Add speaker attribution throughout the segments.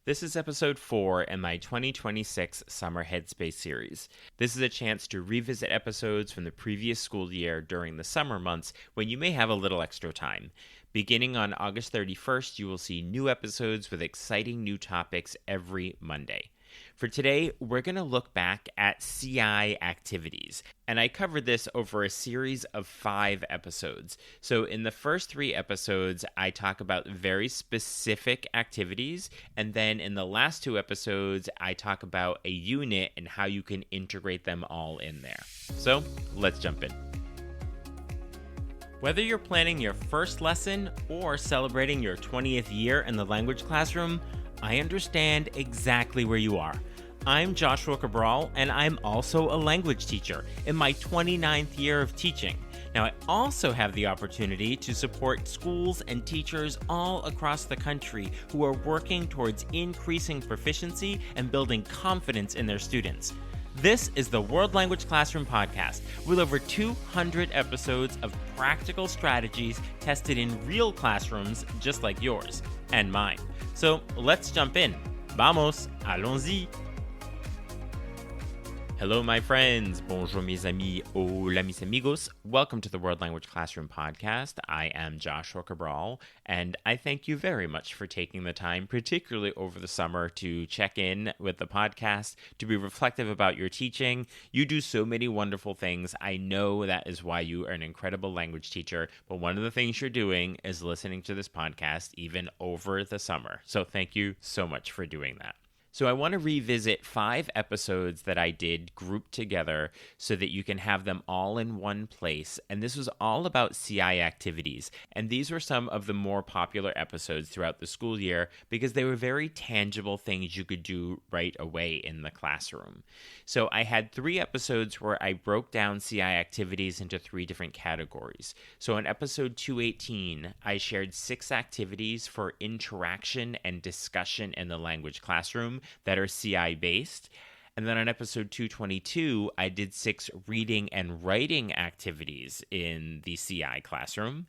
Speaker 1: This is episode 4 in my 2026 Summer Headspace series. This is a chance to revisit episodes from the previous school year during the summer months when you may have a little extra time. Beginning on August 31st, you will see new episodes with exciting new topics every Monday. For today, we're going to look back at CI activities, and I covered this over a series of 5 episodes. So in the first 3 episodes, I talk about very specific activities, and then in the last 2 episodes, I talk about a unit and how you can integrate them all in there. So let's jump in. Whether you're planning your first lesson or celebrating your 20th year in the language classroom, I understand exactly where you are. I'm Joshua Cabral, and I'm also a language teacher in my 29th year of teaching. Now, I also have the opportunity to support schools and teachers all across the country who are working towards increasing proficiency and building confidence in their students. This is the World Language Classroom Podcast, with over 200 episodes of practical strategies tested in real classrooms just like yours and mine. So let's jump in. Vamos, allons-y. Hello, my friends. Bonjour, mes amis. Hola, mis amigos. Welcome to the World Language Classroom Podcast. I am Joshua Cabral, and I thank you very much for taking the time, particularly over the summer, to check in with the podcast, to be reflective about your teaching. You do so many wonderful things. I know that is why you are an incredible language teacher, but one of the things you're doing is listening to this podcast even over the summer. So thank you so much for doing that. So I want to revisit 5 episodes that I did grouped together so that you can have them all in one place. And this was all about CI activities. And these were some of the more popular episodes throughout the school year because they were very tangible things you could do right away in the classroom. So I had 3 episodes where I broke down CI activities into 3 different categories. So in episode 218, I shared 6 activities for interaction and discussion in the language classroom that are CI based. And then on episode 222, I did 6 reading and writing activities in the CI classroom.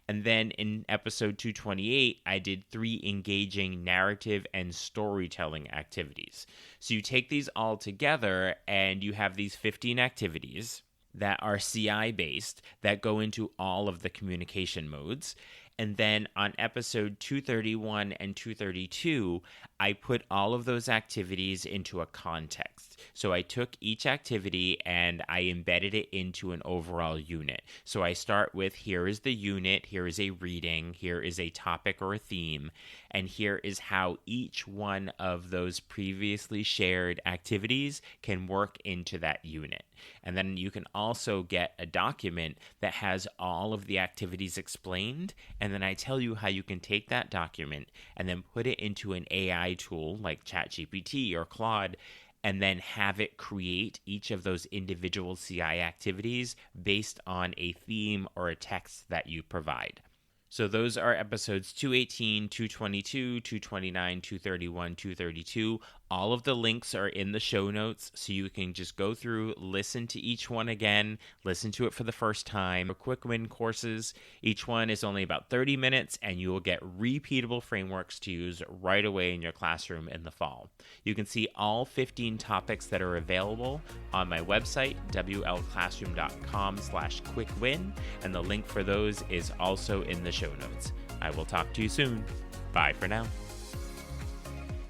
Speaker 1: And then in episode 228, I did 3 engaging narrative and storytelling activities. So you take these all together and you have these 15 activities that are CI based that go into all of the communication modes. And then on episode 231 and 232, I put all of those activities into a context. So I took each activity and I embedded it into an overall unit. So I start with, here is the unit, here is a reading, here is a topic or a theme, and here is how each one of those previously shared activities can work into that unit. And then you can also get a document that has all of the activities explained, and then I tell you how you can take that document and then put it into an AI tool like ChatGPT or Claude, and then have it create each of those individual CI activities based on a theme or a text that you provide. So those are episodes 218, 222, 229, 231, 232. All of the links are in the show notes, so you can just go through, listen to each one again, listen to it for the first time. Quick win courses. Each one is only about 30 minutes, and you will get repeatable frameworks to use right away in your classroom in the fall. You can see all 15 topics that are available on my website, wlclassroom.com/quickwin, and the link for those is also in the show notes. I will talk to you soon. Bye for now.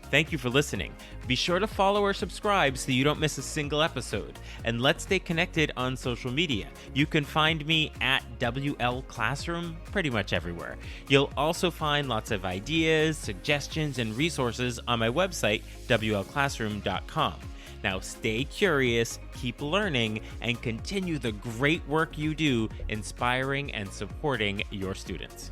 Speaker 1: Thank you for listening. Be sure to follow or subscribe so you don't miss a single episode. And let's stay connected on social media. You can find me at WL Classroom pretty much everywhere. You'll also find lots of ideas, suggestions, and resources on my website, wlclassroom.com. Now stay curious, keep learning, and continue the great work you do inspiring and supporting your students.